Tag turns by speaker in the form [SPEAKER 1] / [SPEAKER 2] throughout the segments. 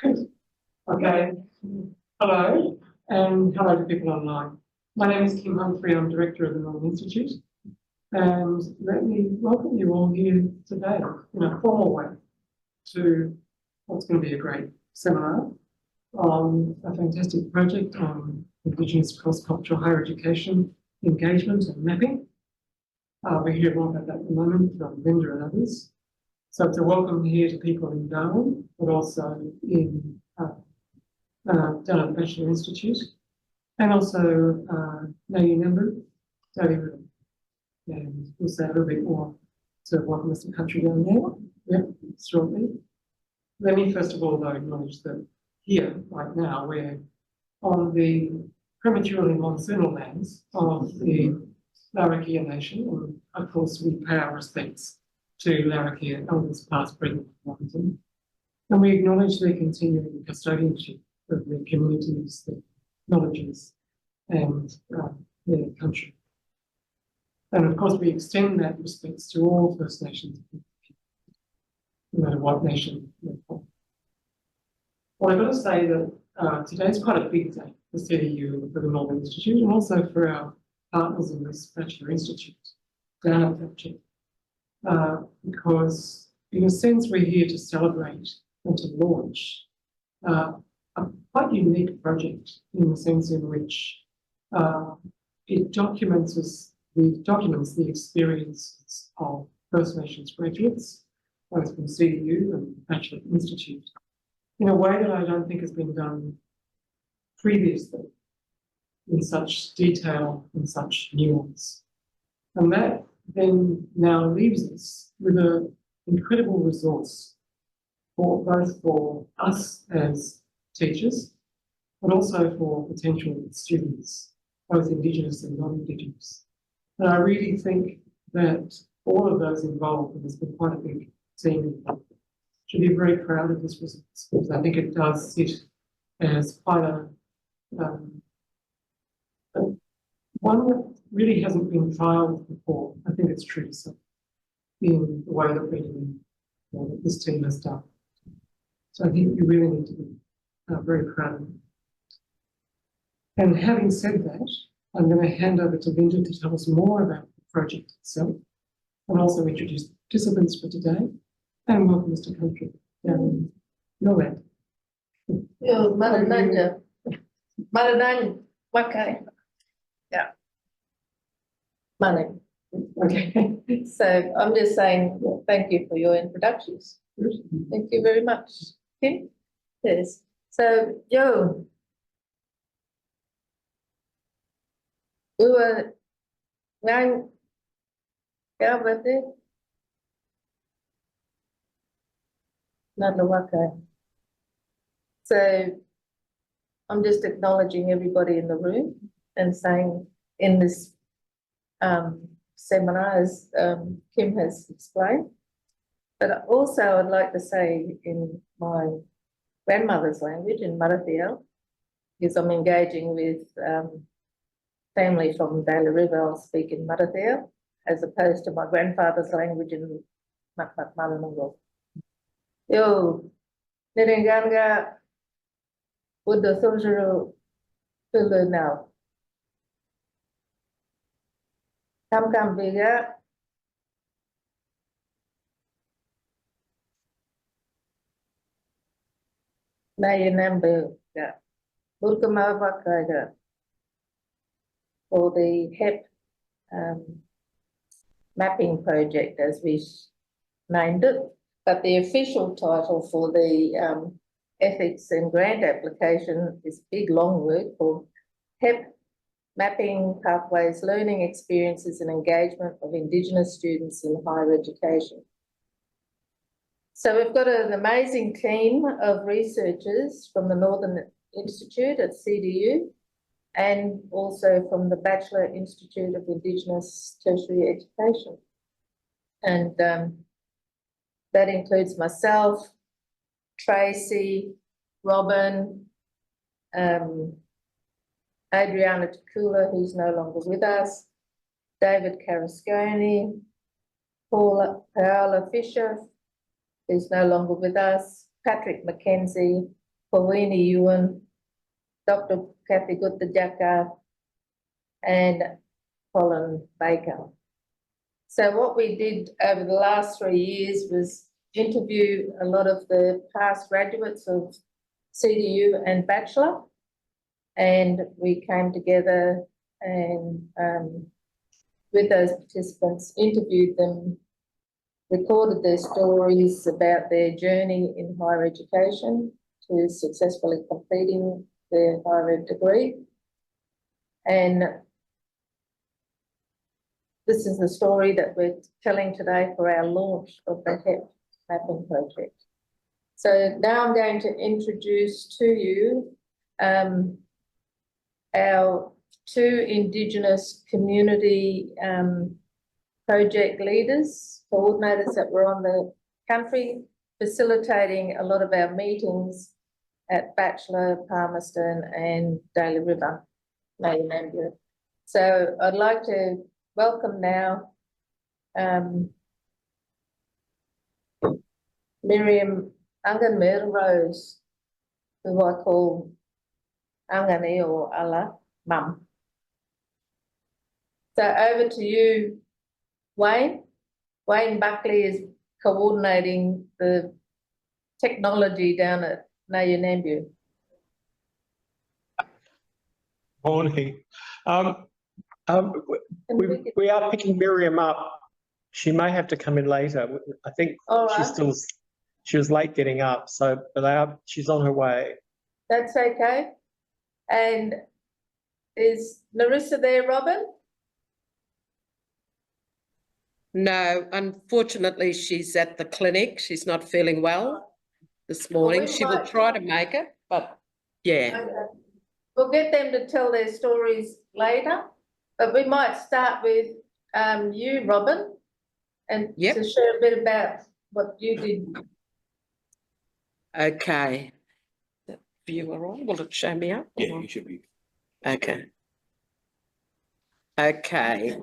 [SPEAKER 1] Okay. Hello, and hello to people online. My name is Kim Humphrey. I'm director of the Non-Institute, and let me welcome you all here today in a formal way to what's going to be a great seminar on a fantastic project on Indigenous cross-cultural higher education engagement and mapping. We hear more about that at the moment from Linda and others. So it's a welcome here to people in Darwin, but also in down at the Batchelor Institute, and also Lady Number, David, and we'll say a little bit more to welcome us to the country down there. Yep, shortly. Let me first of all though acknowledge that here, right now, we're on the prematurely monsoonal lands of the Larrakia Nation, and of course we pay our respects to Larrakia elders past, present, and and we acknowledge their continuing custodianship of their communities, their knowledges, and their country. And of course, we extend that respect to all First Nations, no matter what nation they're from. Well, I've got to say that today's quite a big day for CDU, for the Northern Institute, and also for our partners in this Batchelor Institute down at Batchelor, because in a sense, we're here to celebrate and to launch a quite unique project in the sense in which it documents the experiences of First Nations graduates, both from CDU and Batchelor Institute, in a way that I don't think has been done previously in such detail and such nuance. And that then now leaves us with an incredible resource for both for us as teachers, but also for potential students, both Indigenous and non-Indigenous. And I really think that all of those involved, and there's been quite a big team involved, should be very proud of this resource, because I think it does sit as quite a one that really hasn't been trialled before. I think it's true to say, in the way that we're doing, that this team has done. So I think you really need to be very proud of it. And having said that, I'm going to hand over to Linda to tell us more about the project itself, and also introduce the participants for today, and welcome us to country down your land.
[SPEAKER 2] Maranani, Wakai. Yeah. Money.
[SPEAKER 1] Okay.
[SPEAKER 2] So I'm just saying thank you for your introductions. Thank you very much. Kim? Yes. So, yo. We were nine. Yeah, but it. Not the Wakai. So I'm just acknowledging everybody in the room and saying in this seminar, as Kim has explained, but also I'd like to say in my grandmother's language, in Marathiel, because I'm engaging with family from Daly River, I'll speak in Marathiel, as opposed to my grandfather's language in Maranungo. Yo, Nirenganga would the social to learn now. Come bigger. Now you number for the HEP mapping project, as we named it, but the official title for the ethics and grant application is big long word called HEPP Mapping Pathways, Learning Experiences and Engagement of Indigenous Students in Higher Education. So we've got an amazing team of researchers from the Northern Institute at CDU and also from the Batchelor Institute of Indigenous Tertiary Education. And that includes myself, Tracy, Robyn, Adriana, who's no longer with us, David Karacsonyi, Paola Fischer, who's no longer with us, Patrick McKenzie, Pawinee Yuhun, Dr. Kathy Guthadjaka, and Colin Baker. So what we did over the last 3 years was interview a lot of the past graduates of CDU and Batchelor, and we came together and with those participants, interviewed them, recorded their stories about their journey in higher education to successfully completing their higher ed degree. And this is the story that we're telling today for our launch of the HEPPP mapping project. So now I'm going to introduce to you our 2 Indigenous community project leaders, coordinators that were on the country, facilitating a lot of our meetings at Batchelor, Palmerston and Daly River, Mayamambia. So I'd like to welcome now Miriam Anganmer Rose, who I call Angani or Allah Mum. So over to you, Wayne. Wayne Buckley is coordinating the technology down at Mayamambia.
[SPEAKER 3] Morning. We are picking Miriam up. She may have to come in later. I think she was late getting up, so but she's on her way.
[SPEAKER 2] That's okay. And is Larissa there, Robyn?
[SPEAKER 4] No, unfortunately, she's at the clinic. She's not feeling well this morning. She will try to make it, but yeah.
[SPEAKER 2] Okay. We'll get them to tell their stories later, but we might start with you, Robyn, and to share a bit about what you did.
[SPEAKER 4] Okay. The viewer on, will it show me up?
[SPEAKER 5] Yeah, you should be.
[SPEAKER 4] Okay. Okay.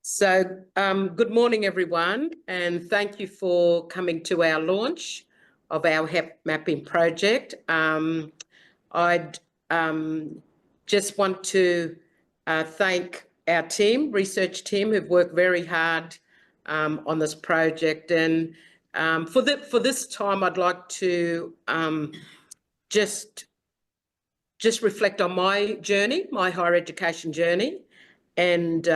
[SPEAKER 4] So, good morning, everyone, and thank you for coming to our launch of our HEPPP mapping project. I'd just want to thank our team, research team, who've worked very hard on this project. And for this time, I'd like to just reflect on my journey, my higher education journey. And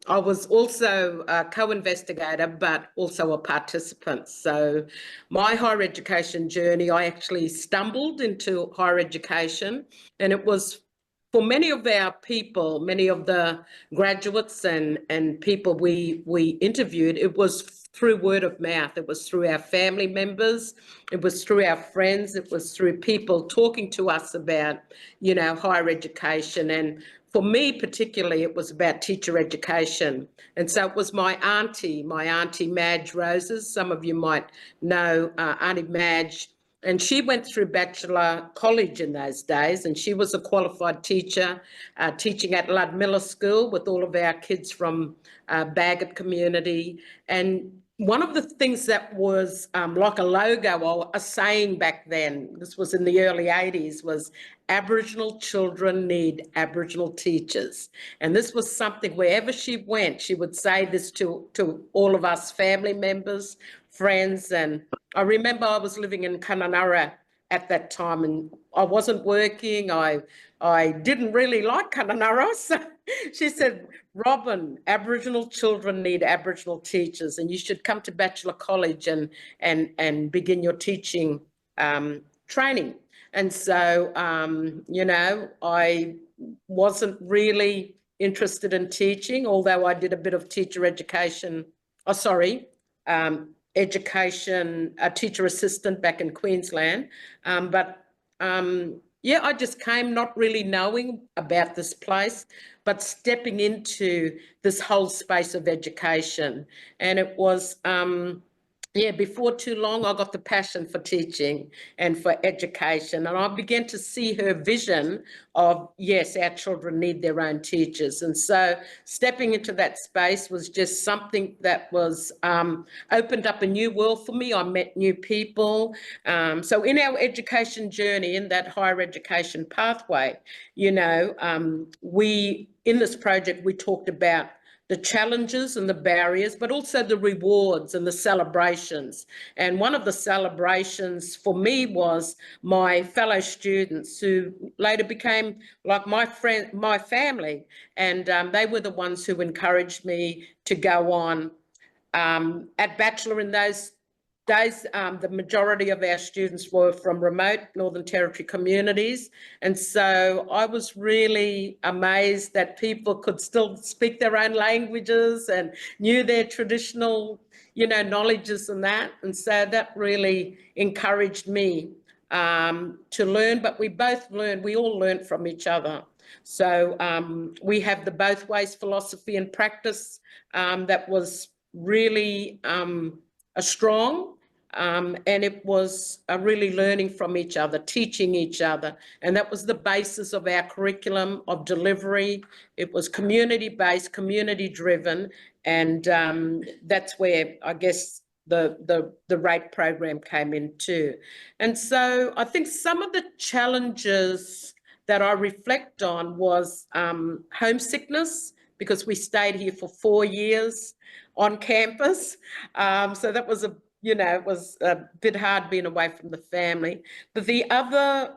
[SPEAKER 4] I was also a co-investigator, but also a participant. So my higher education journey, I actually stumbled into higher education, and it was for many of our people, many of the graduates and people we interviewed, it was through word of mouth. It was through our family members. It was through our friends. It was through people talking to us about, you know, higher education. And for me particularly, it was about teacher education. And so it was my auntie Madge Roses. Some of you might know Auntie Madge. And she went through Batchelor College in those days, and she was a qualified teacher, teaching at Ludmilla School with all of our kids from Bagot community. And one of the things that was like a logo or a saying back then, this was in the early 80s, was Aboriginal children need Aboriginal teachers. And this was something wherever she went, she would say this to all of us family members, friends. And I remember I was living in Kununurra at that time, and I wasn't working. I didn't really like Kununurra. So she said, Robyn, Aboriginal children need Aboriginal teachers, and you should come to Batchelor College and begin your teaching training. And so, you know, I wasn't really interested in teaching, although I did a bit of teacher education. Education, a teacher assistant back in Queensland. Yeah, I just came not really knowing about this place, but stepping into this whole space of education. And it was yeah, before too long, I got the passion for teaching and for education. And I began to see her vision of, yes, our children need their own teachers. And so stepping into that space was just something that was opened up a new world for me. I met new people. So in our education journey, in that higher education pathway, you know, in this project, we talked about the challenges and the barriers, but also the rewards and the celebrations. And one of the celebrations for me was my fellow students who later became like my friend, my family. And they were the ones who encouraged me to go on. At Batchelor in those days, the majority of our students were from remote Northern Territory communities. And so I was really amazed that people could still speak their own languages and knew their traditional, you know, knowledges and that. And so that really encouraged me to learn, but we all learned from each other. So we have the both ways philosophy and practice that was really strong. And it was really learning from each other, teaching each other. And that was the basis of our curriculum of delivery. It was community-based, community-driven. And that's where, I guess, the RAPE program came in too. And so I think some of the challenges that I reflect on was homesickness, because we stayed here for 4 years on campus. So that was it was a bit hard being away from the family. But the other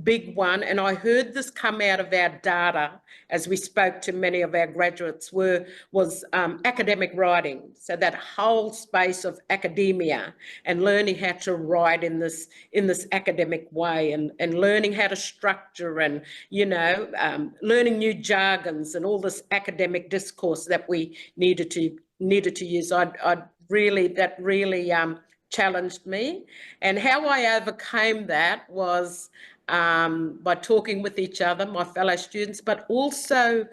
[SPEAKER 4] big one, and I heard this come out of our data as we spoke to many of our graduates, was academic writing. So that whole space of academia and learning how to write in this academic way, and learning how to structure, and learning new jargons and all this academic discourse that we needed to use. That really challenged me. And how I overcame that was by talking with each other, my fellow students, but also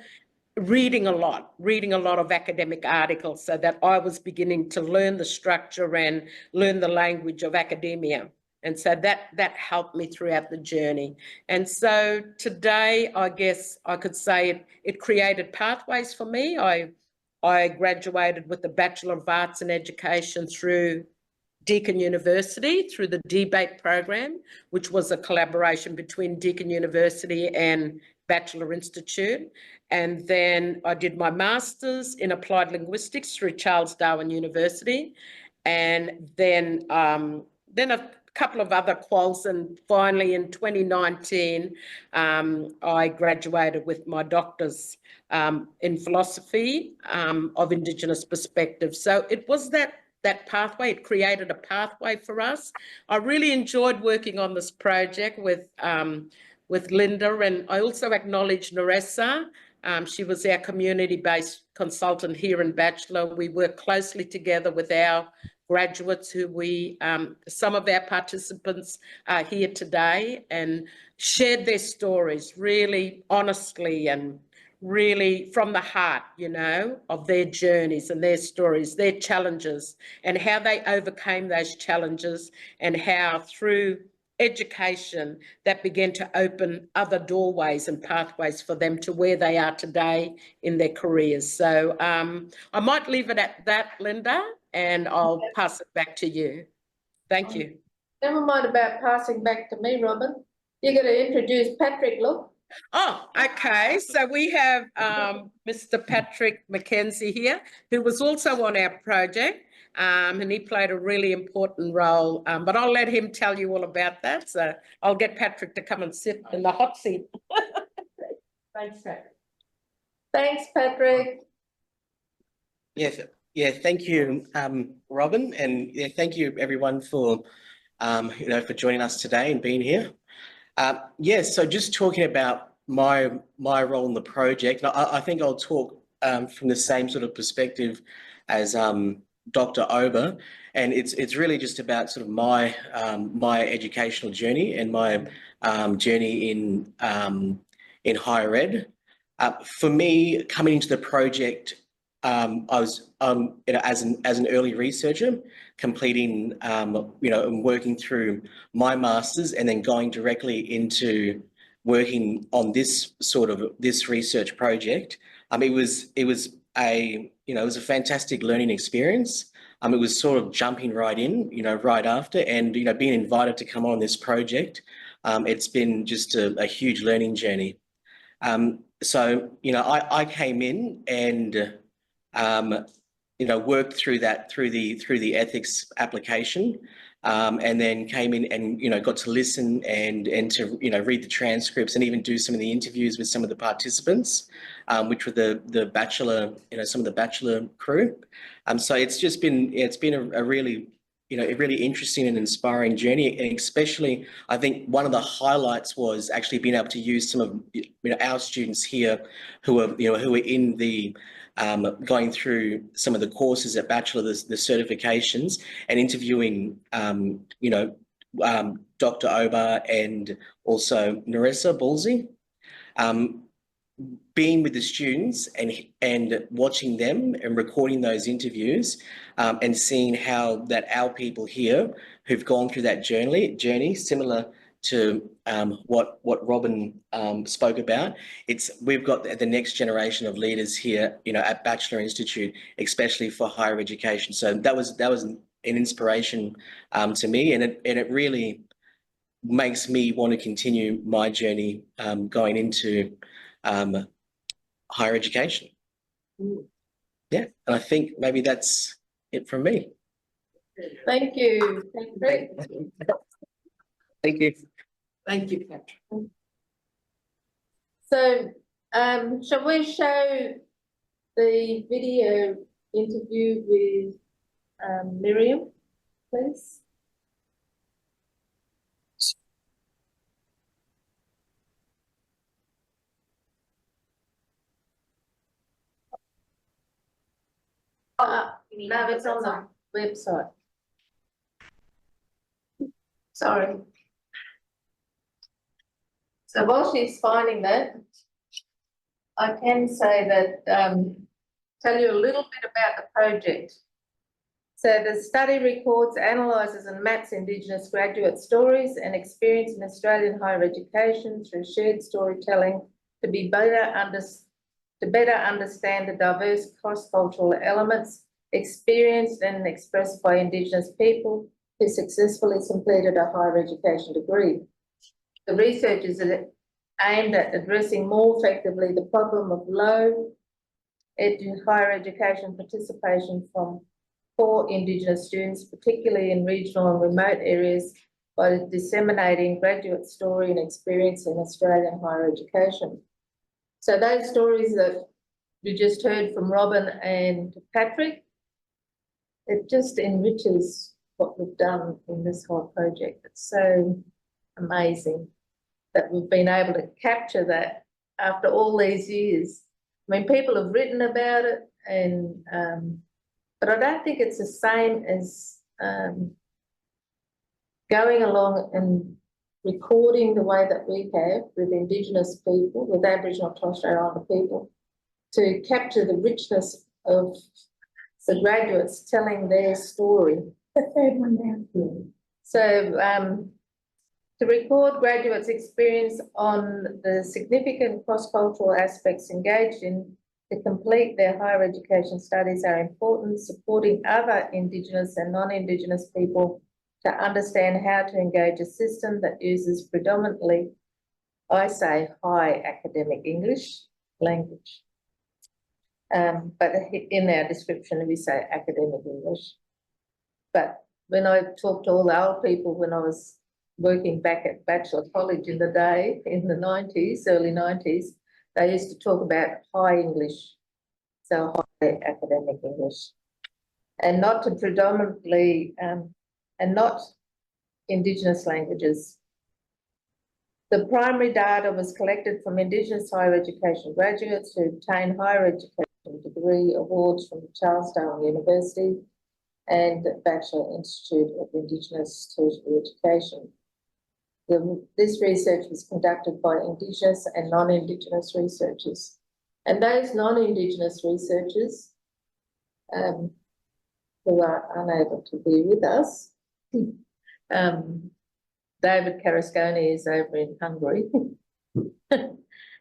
[SPEAKER 4] reading a lot of academic articles, so that I was beginning to learn the structure and learn the language of academia. And so that helped me throughout the journey. And so today, I guess I could say it created pathways for me. I graduated with the Bachelor of Arts in Education through Deakin University, through the debate program, which was a collaboration between Deakin University and Batchelor Institute. And then I did my master's in applied linguistics through Charles Darwin University. And then a couple of other quals. And finally in 2019, I graduated with my doctor's in philosophy of Indigenous perspective. So it was that pathway. It created a pathway for us. I really enjoyed working on this project with Linda, and I also acknowledge Neressa. She was our community-based consultant here in Batchelor. We work closely together with our graduates some of our participants are here today, and shared their stories really honestly and really from the heart, of their journeys and their stories, their challenges, and how they overcame those challenges, and how through education that began to open other doorways and pathways for them to where they are today in their careers. So I might leave it at that, Linda, and I'll pass it back to you. Thank you.
[SPEAKER 2] Never mind about passing back to me, Robyn. You're going to introduce Patrick, look.
[SPEAKER 4] Oh, okay. So we have Mr. Patrick McKenzie here, who was also on our project, and he played a really important role. But I'll let him tell you all about that. So I'll get Patrick to come and sit in the hot seat. Thanks, Patrick.
[SPEAKER 2] Thanks, Patrick.
[SPEAKER 5] Yes, yeah, thank you, Robyn, and yeah, thank you everyone for for joining us today and being here. Yes, so just talking about my role in the project, I think I'll talk from the same sort of perspective as Dr. Ober, and it's really just about sort of my educational journey and my journey in higher ed. For me, coming into the project I was, as an early researcher, completing, and working through my master's, and then going directly into working on this research project. It was a fantastic learning experience. It was sort of jumping right in, right after, and being invited to come on this project. It's been just a huge learning journey. So I came in and worked through the ethics application, and then came in and got to listen and to read the transcripts and even do some of the interviews with some of the participants, which were the Batchelor, some of the Batchelor crew. So it's been a really a really interesting and inspiring journey, and especially I think one of the highlights was actually being able to use some of our students here who are in the going through some of the courses at Batchelor, the certifications, and interviewing Dr. Ober and also Narissa Balsey. Being with the students and watching them and recording those interviews, and seeing how that our people here who've gone through that journey similar to what Robyn spoke about. We've got the next generation of leaders here, at Batchelor Institute, especially for higher education. So that was an inspiration to me, and it really makes me want to continue my journey going into higher education. Yeah, and I think maybe that's it from me.
[SPEAKER 2] Thank you. Thank you.
[SPEAKER 5] Thank you.
[SPEAKER 4] Thank you, Patrick.
[SPEAKER 2] So, shall we show the video interview with Miriam, please? No, it's on the website. Sorry. So while she's finding that, I can say that, tell you a little bit about the project. So the study records, analyses and maps Indigenous graduate stories and experience in Australian higher education through shared storytelling to better understand the diverse cross-cultural elements experienced and expressed by Indigenous people who successfully completed a higher education degree. The research is aimed at addressing more effectively the problem of low higher education participation from poor Indigenous students, particularly in regional and remote areas, by disseminating graduate story and experience in Australian higher education. So those stories that you just heard from Robyn and Patrick, it just enriches what we've done in this whole project. It's so amazing that we've been able to capture that after all these years. I mean, people have written about it, and but I don't think it's the same as going along and recording the way that we have with Indigenous people, with Aboriginal and Torres Strait Islander people, to capture the richness of the graduates telling their story. So to record graduates' experience on the significant cross-cultural aspects engaged in to complete their higher education studies are important, supporting other Indigenous and non-Indigenous people to understand how to engage a system that uses predominantly, I say, high academic English language. But in our description, we say academic English. But when I talked to all the old people when I was working back at Batchelor College in the day, in the 90s, early 90s, they used to talk about high English, so high academic English, and not to predominantly, and not Indigenous languages. The primary data was collected from Indigenous higher education graduates who obtained higher education degree awards from Charles Darwin University and Batchelor Institute of Indigenous Tertiary Education. This research was conducted by Indigenous and non-Indigenous researchers. And those non-Indigenous researchers who are unable to be with us. David Karacsonyi is over in Hungary.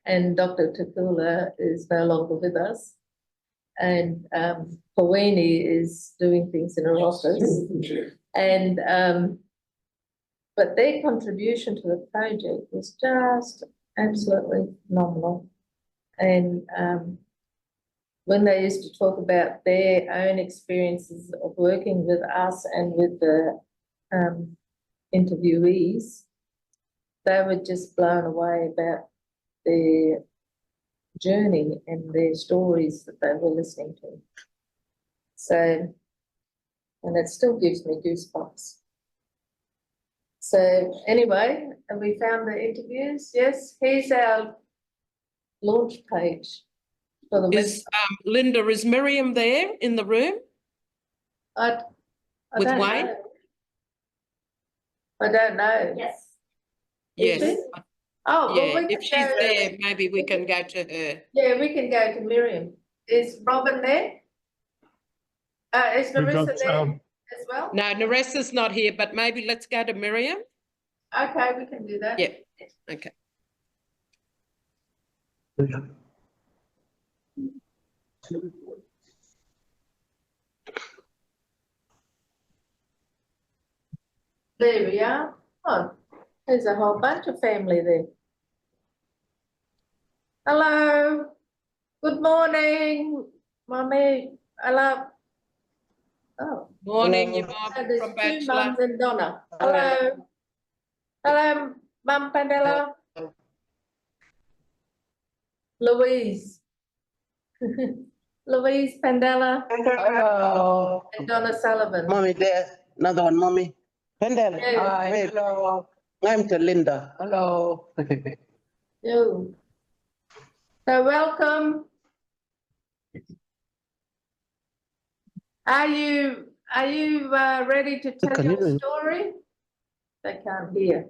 [SPEAKER 2] And Dr. Ticoalu is no longer with us. And Pawinee is doing things in her office. And but their contribution to the project was just absolutely phenomenal. And when they used to talk about their own experiences of working with us and with the interviewees, they were just blown away about their journey and their stories that they were listening to. So, and it still gives me goosebumps. So anyway, have we found the interviews? Yes, here's our launch page for the
[SPEAKER 4] Is Linda, is Miriam there in the room?
[SPEAKER 2] I
[SPEAKER 4] With
[SPEAKER 2] don't
[SPEAKER 4] Wayne?
[SPEAKER 2] know. I don't know.
[SPEAKER 6] Yes.
[SPEAKER 2] Is
[SPEAKER 4] Yes.
[SPEAKER 2] she? Oh, well,
[SPEAKER 4] Yeah,
[SPEAKER 2] we
[SPEAKER 4] if
[SPEAKER 2] can
[SPEAKER 4] she's
[SPEAKER 2] go,
[SPEAKER 4] there, maybe we can go to her.
[SPEAKER 2] yeah, we can go to Miriam. Is Robyn there? Is
[SPEAKER 3] We've
[SPEAKER 2] Larissa
[SPEAKER 3] got,
[SPEAKER 2] there as well?
[SPEAKER 4] No, Naressa's not here, but maybe let's go to Miriam.
[SPEAKER 2] Okay, we can do that.
[SPEAKER 4] Yeah, okay.
[SPEAKER 2] There we are. Oh, there's a whole bunch of family there. Hello. Good morning, Mummy. Hello. Oh,
[SPEAKER 4] Morning,
[SPEAKER 3] Hello.
[SPEAKER 4] Yuhun
[SPEAKER 2] so there's
[SPEAKER 4] from
[SPEAKER 2] two
[SPEAKER 4] Batchelor.
[SPEAKER 2] mums and Donna. Hello. Hello, Mum Pandela. Louise. Louise Pandela
[SPEAKER 7] Hello.
[SPEAKER 2] and Donna Sullivan.
[SPEAKER 7] Mommy there. Another one, mommy. Pendel.
[SPEAKER 2] Yeah.
[SPEAKER 7] Hi. Wait.
[SPEAKER 6] Hello.
[SPEAKER 7] I'm to Linda.
[SPEAKER 6] Hello.
[SPEAKER 2] You. So welcome. Are you ready to tell
[SPEAKER 7] Can
[SPEAKER 2] your
[SPEAKER 7] you-
[SPEAKER 2] story? They can't hear.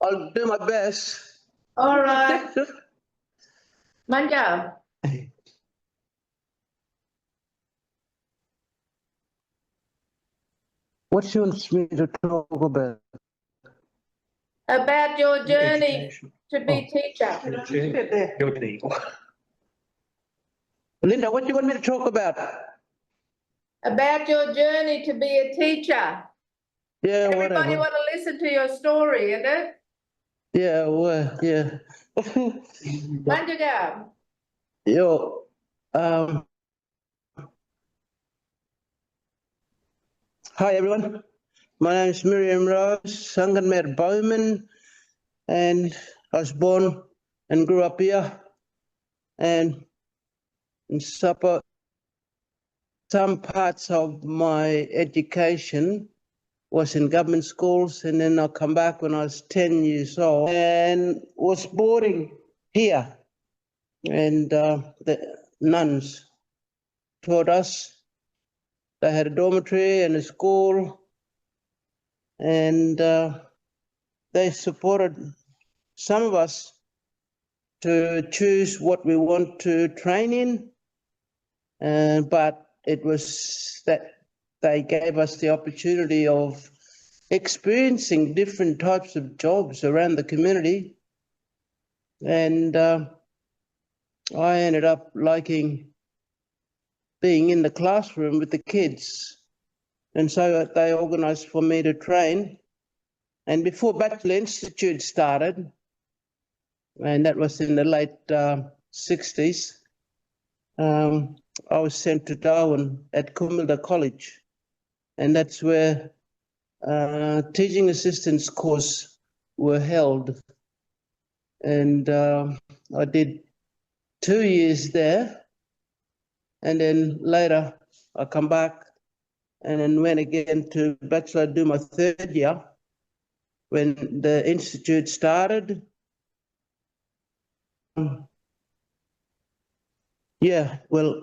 [SPEAKER 7] I'll do my best.
[SPEAKER 2] All right, Manja.
[SPEAKER 7] What she wants me to talk about?
[SPEAKER 2] About your journey
[SPEAKER 3] Education.
[SPEAKER 2] to be teacher.
[SPEAKER 3] Journey.
[SPEAKER 7] Linda, what do you want me to talk about?
[SPEAKER 2] About your journey to be a teacher.
[SPEAKER 7] Yeah,
[SPEAKER 2] Everybody
[SPEAKER 7] whatever.
[SPEAKER 2] want to listen to your story, isn't it?
[SPEAKER 7] Yeah, well, yeah.
[SPEAKER 2] Manja.
[SPEAKER 7] Yo, hi everyone. My name is Miriam Rose, Sanganmer Bowman, and I was born and grew up here. And in some parts of my education was in government schools, and then I come back when I was 10 years old and was boarding here. And the nuns taught us. They had a dormitory and a school, and they supported some of us to choose what we want to train in, but it was that they gave us the opportunity of experiencing different types of jobs around the community, and I ended up liking being in the classroom with the kids, and so they organised for me to train. And before Batchelor Institute started, and that was in the late 60s, I was sent to Darwin at Kumilda College, and that's where teaching assistants course were held. And I did 2 years there, and then later I come back and then went again to Batchelor, do my 3rd year when the institute started. Yeah, well,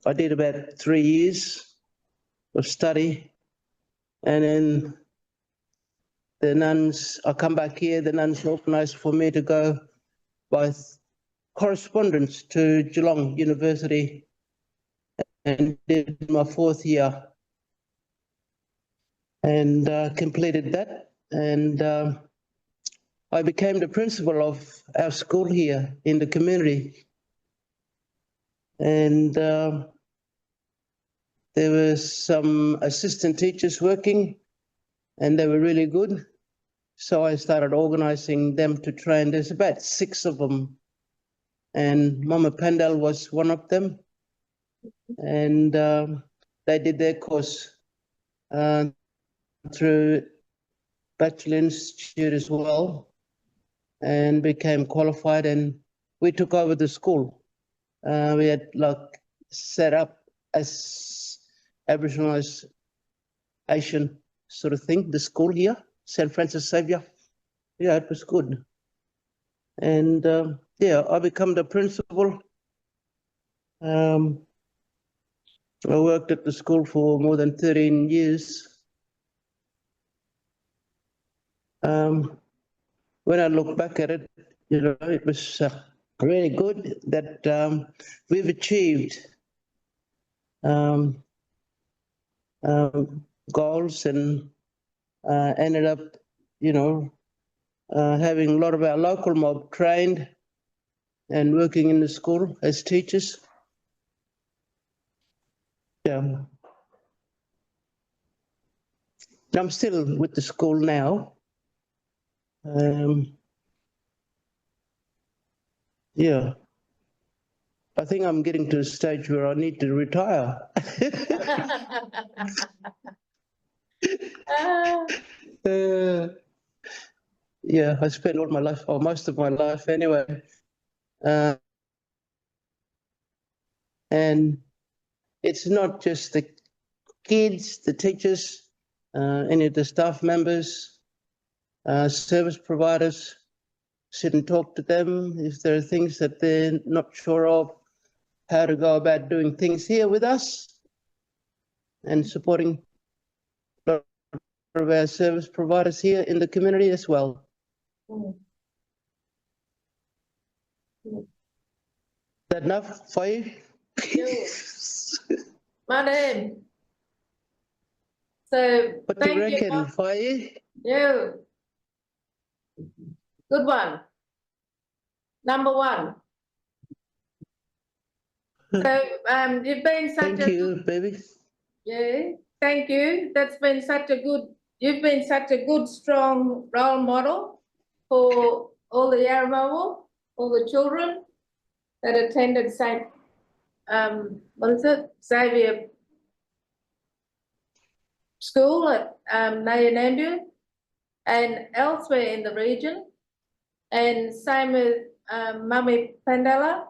[SPEAKER 7] I did about 3 years of study, and then the nuns, I come back here, the nuns organised for me to go by correspondence to Geelong University and did my 4th year and completed that. And I became the principal of our school here in the community. And there were some assistant teachers working, and they were really good. So I started organizing them to train. There's about 6 of them, and Mama Pendel was one of them. And they did their course through Batchelor Institute as well, and became qualified, and we took over the school. We had like set up as Aboriginal Asian sort of thing, the school here, St. Francis Xavier. Yeah, it was good. And yeah, I became the principal. I worked at the school for more than 13 years. When I look back at it, you know, it was really good that we've achieved goals and ended up, you know, having a lot of our local mob trained and working in the school as teachers. Yeah. I'm still with the school now. Yeah. I think I'm getting to a stage where I need to retire. Yeah, I spent all my life, or most of my life anyway. And it's not just the kids, the teachers, any of the staff members, service providers. Sit and talk to them if there are things that they're not sure of, how to go about doing things here with us, and supporting a lot of our service providers here in the community as well. Is that enough for you?
[SPEAKER 2] My name. So
[SPEAKER 7] What do you
[SPEAKER 2] thank you.
[SPEAKER 7] reckon, Faye?
[SPEAKER 2] Yeah. Good one. Number 1. So you've been such
[SPEAKER 7] Thank
[SPEAKER 2] a
[SPEAKER 7] you, baby.
[SPEAKER 2] yeah, thank you. That's been such a good, you've been such a good, strong role model for all the Yarramowo, all the children that attended St. What is it? Xavier School at Nayanandu and elsewhere in the region. And same with Mummy Pandela,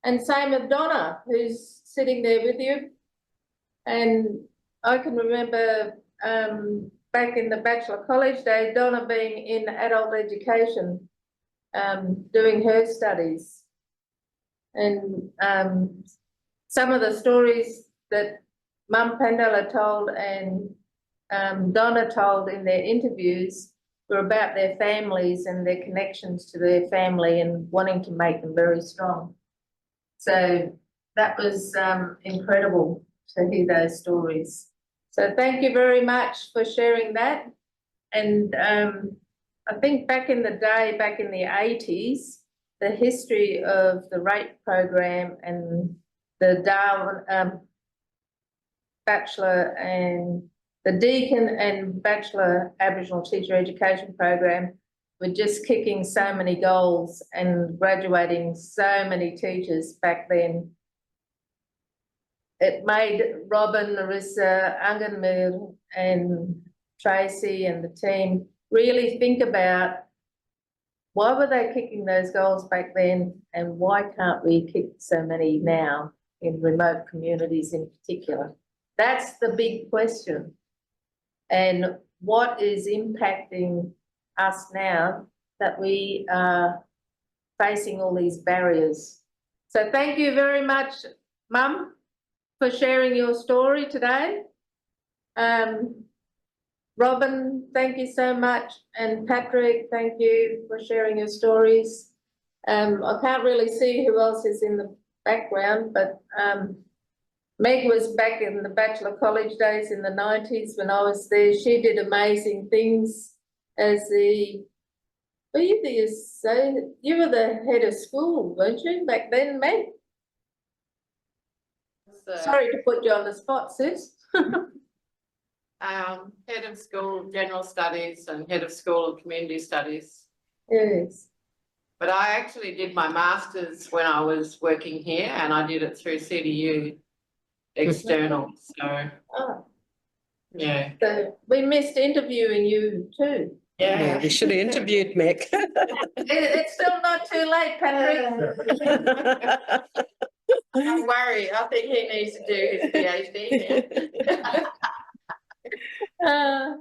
[SPEAKER 2] and same with Donna, who's sitting there with you. And I can remember back in the Batchelor College days, Donna being in adult education, doing her studies. And some of the stories that Mum Pandela told and Donna told in their interviews were about their families and their connections to their family and wanting to make them very strong. So that was incredible to hear those stories. So thank you very much for sharing that. And I think back in the day, back in the 80s, the history of the rape program and the Darwin Batchelor and the Deakin and Batchelor Aboriginal Teacher Education Program were just kicking so many goals and graduating so many teachers back then. It made Robyn, Larissa, Anganmil and Tracy and the team really think about why were they kicking those goals back then and why can't we kick so many now in remote communities in particular? That's the big question. And what is impacting us now that we are facing all these barriers? So thank you very much, Mum, for sharing your story today. Robyn, thank you so much. And Patrick, thank you for sharing your stories. I can't really see who else is in the background, but Meg was back in the Batchelor College days in the 90s when I was there. She did amazing things as the, well, you were the head of school, weren't you, back then, Meg? Sorry to put you on the spot, sis.
[SPEAKER 6] Head of school general studies and head of school of community studies.
[SPEAKER 2] Yes.
[SPEAKER 6] But I actually did my master's when I was working here, and I did it through CDU external. So
[SPEAKER 2] Oh,
[SPEAKER 6] yeah,
[SPEAKER 2] so we missed interviewing you too.
[SPEAKER 4] Yeah, we should have interviewed Mick.
[SPEAKER 2] It's still not too late, Patrick.
[SPEAKER 6] Don't worry. I think he needs to do his PhD.
[SPEAKER 2] Uh,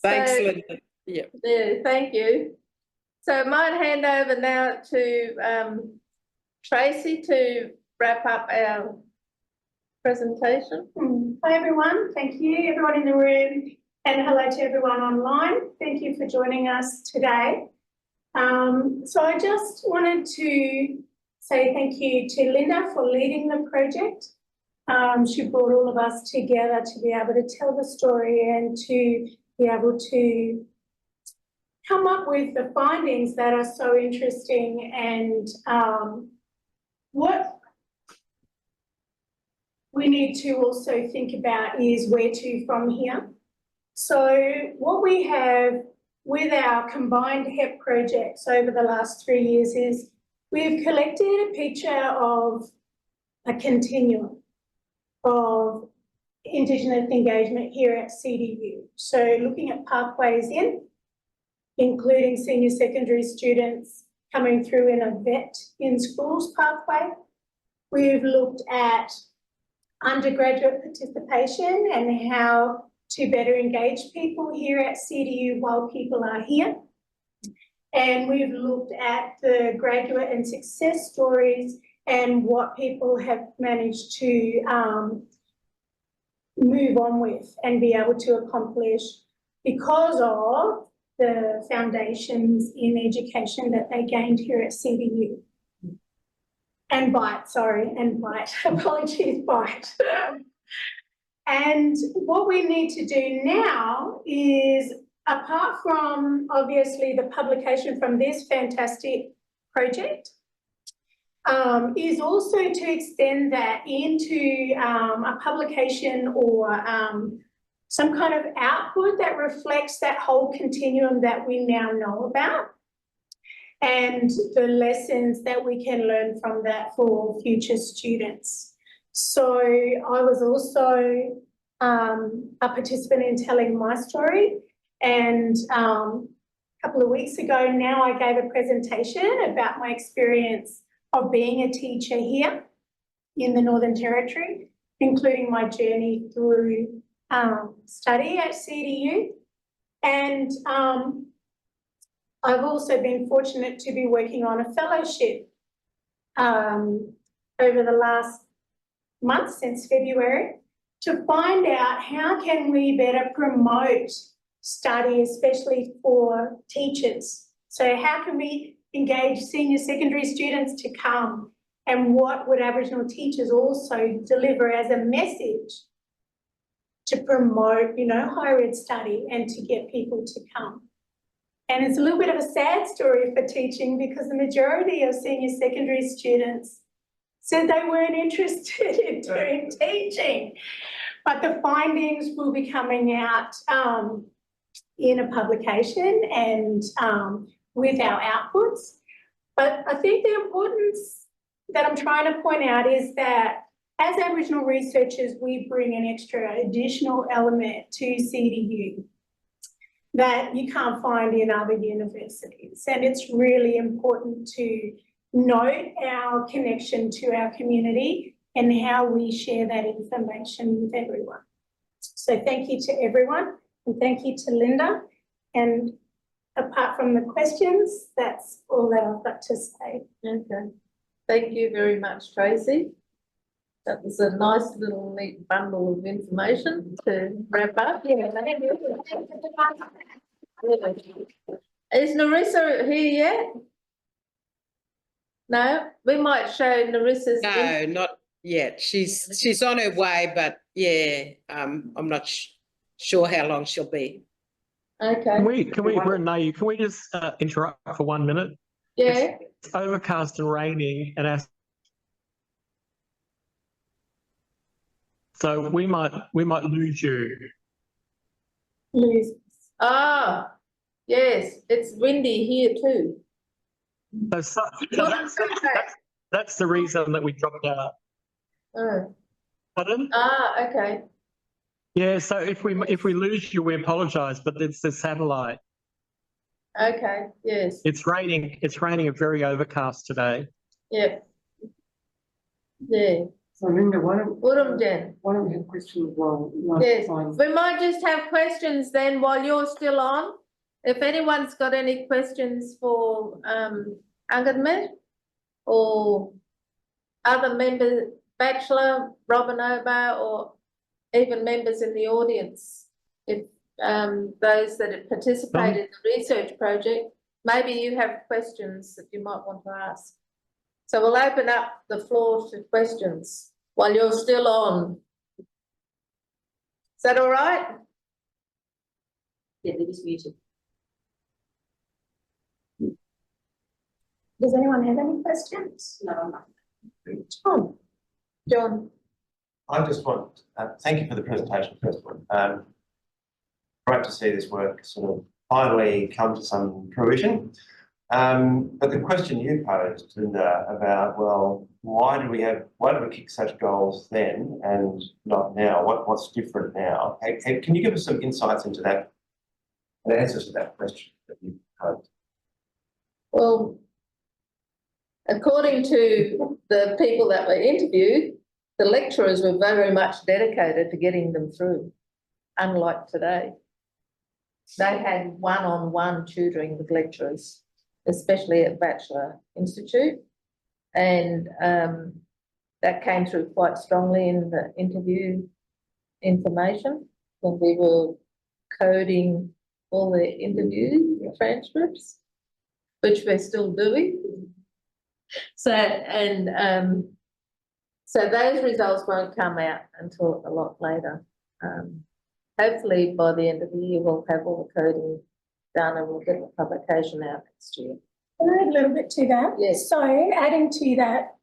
[SPEAKER 4] Thanks,
[SPEAKER 2] so-
[SPEAKER 4] Linda. Yeah.
[SPEAKER 2] Yeah, thank you. So I might hand over now to Tracy to wrap up our presentation.
[SPEAKER 8] Hi everyone, thank you, everyone in the room, and hello to everyone online. Thank you for joining us today. So I just wanted to say thank you to Linda for leading the project. She brought all of us together to be able to tell the story and to be able to come up with the findings that are so interesting, and what we need to also think about is where to from here. So what we have with our combined HEPP projects over the last 3 years is we've collected a picture of a continuum of Indigenous engagement here at CDU. So looking at pathways in, including senior secondary students coming through in a vet in schools pathway. We've looked at undergraduate participation and how to better engage people here at CDU while people are here. And we've looked at the graduate and success stories and what people have managed to move on with and be able to accomplish because of the foundations in education that they gained here at CDU. And BITE, apologies, BITE. And what we need to do now is, apart from obviously the publication from this fantastic project, is also to extend that into a publication or some kind of output that reflects that whole continuum that we now know about and the lessons that we can learn from that for future students. So I was also a participant in telling my story, and a couple of weeks ago now I gave a presentation about my experience of being a teacher here in the Northern Territory, including my journey through study at CDU. And I've also been fortunate to be working on a fellowship over the last month, since February, to find out how can we better promote study, especially for teachers. So how can we engage senior secondary students to come, and what would Aboriginal teachers also deliver as a message to promote, higher ed study and to get people to come. And it's a little bit of a sad story for teaching because the majority of senior secondary students said they weren't interested in doing teaching. But the findings will be coming out in a publication and with our outputs. But I think the importance that I'm trying to point out is that as Aboriginal researchers, we bring an extra additional element to CDU that you can't find in other universities. And it's really important to note our connection to our community and how we share that information with everyone. So thank you to everyone, and thank you to Linda. And apart from the questions, that's all that I've got to say.
[SPEAKER 2] Okay. Thank you very much, Tracy. That was a nice little neat bundle of information to wrap up. Yeah. Is Narissa here yet? No, we might show Narissa's.
[SPEAKER 4] No, not yet. She's on her way, but yeah, I'm not sure how long she'll be.
[SPEAKER 2] Okay,
[SPEAKER 3] Can we, Renee, can we just interrupt for 1 minute?
[SPEAKER 2] yeah,
[SPEAKER 3] It's overcast and raining and so we might lose you.
[SPEAKER 8] Lose.
[SPEAKER 2] ah, yes, it's windy here too.
[SPEAKER 3] So that's the reason that we dropped out.
[SPEAKER 2] Oh,
[SPEAKER 3] Pardon?
[SPEAKER 2] okay,
[SPEAKER 3] Yeah, so if we lose you, we apologise, but it's the satellite.
[SPEAKER 2] okay, yes,
[SPEAKER 3] It's raining and very overcast today.
[SPEAKER 2] yeah. Yeah,
[SPEAKER 1] So Linda, why don't we have questions while?
[SPEAKER 2] yes, we might just have questions then while you're still on. If anyone's got any questions for Angadmet or other members, Batchelor, Robyn, Ober, or even members in the audience, if those that have participated in the research project, maybe you have questions that you might want to ask. So we'll open up the floor to questions while you're still on. Is that all right? Yeah, they're just muted.
[SPEAKER 8] Does anyone have any questions?
[SPEAKER 2] No. John.
[SPEAKER 9] I just want, thank you for the presentation, first one. Great to see this work sort of finally come to some fruition. But the question you posed, Linda, about, well, why do we kick such goals then and not now? What's different now? Can you give us some insights into that, the answers to that question that you posed?
[SPEAKER 2] Well, according to the people that were interviewed, the lecturers were very much dedicated to getting them through, unlike today. They had one-on-one tutoring with lecturers, especially at Batchelor Institute, and that came through quite strongly in the interview information when we were coding all the interview transcripts, which we're still doing. So, and so those results won't come out until a lot later. Hopefully by the end of the year, we'll have all the coding done and we'll get the publication out next year.
[SPEAKER 8] Can I add a little bit to that?
[SPEAKER 2] Yes.
[SPEAKER 8] So adding to that,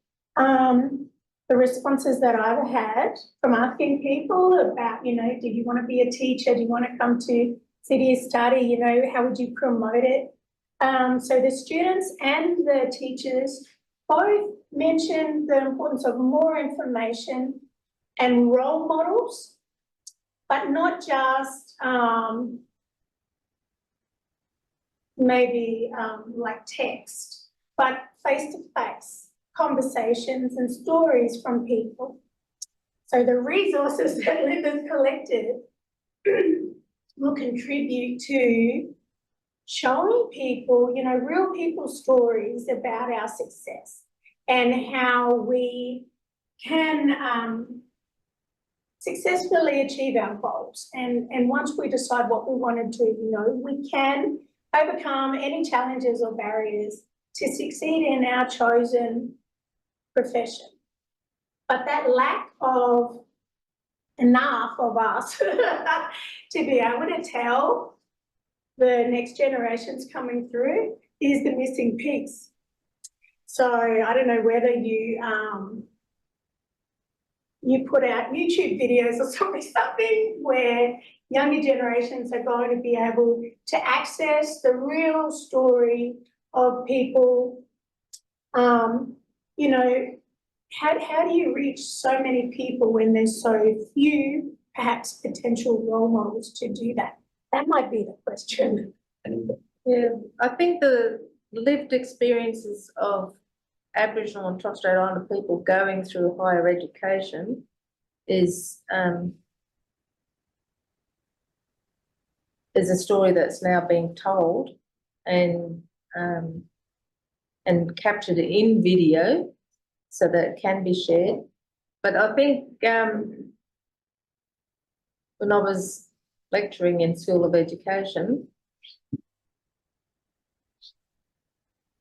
[SPEAKER 8] the responses that I've had from asking people about, you know, did you want to be a teacher? Do you want to come to City Study? You know, how would you promote it? So the students and the teachers both mentioned the importance of more information and role models, but not just maybe like text, but face-to-face conversations and stories from people. So the resources that Linda's collected will contribute to showing people, you know, real people's stories about our success and how we can successfully achieve our goals. And once we decide what we want to do, you know, we can overcome any challenges or barriers to succeed in our chosen profession. But that lack of enough of us to be able to tell the next generations coming through is the missing piece. So I don't know whether you put out YouTube videos or something where younger generations are going to be able to access the real story of people. You know, how do you reach so many people when there's so few, perhaps, potential role models to do that? That might be the question.
[SPEAKER 2] Yeah, I think the lived experiences of Aboriginal and Torres Strait Islander people going through higher education is a story that's now being told and captured in video so that it can be shared. But I think when I was lecturing in School of Education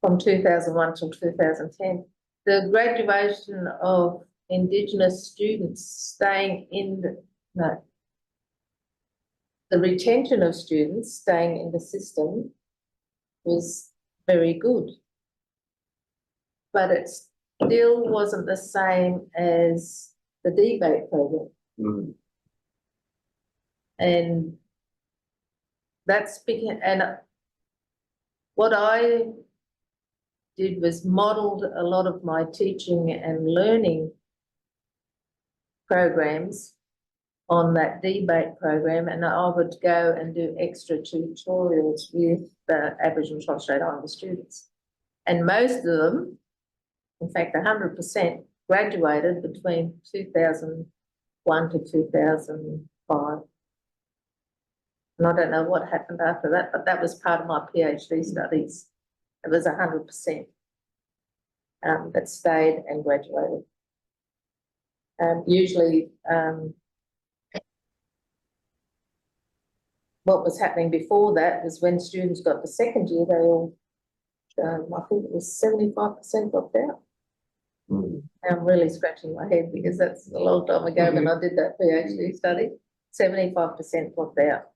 [SPEAKER 2] from 2001 till 2010, the graduation of Indigenous students staying in the retention of students staying in the system was very good. But it still wasn't the same as the debate program.
[SPEAKER 9] Mm.
[SPEAKER 2] And that's and what I did was modelled a lot of my teaching and learning programs on that debate program, and I would go and do extra tutorials with the Aboriginal and Torres Strait Islander students. And most of them, in fact, 100% graduated between 2001 to 2005. And I don't know what happened after that, but that was part of my PhD studies. It was 100% that stayed and graduated. Usually, what was happening before that was when students got to second year, they all, I think it was 75% dropped out.
[SPEAKER 9] Mm.
[SPEAKER 2] I'm really scratching my head because that's a long time ago when I did that PhD study. 75% dropped out.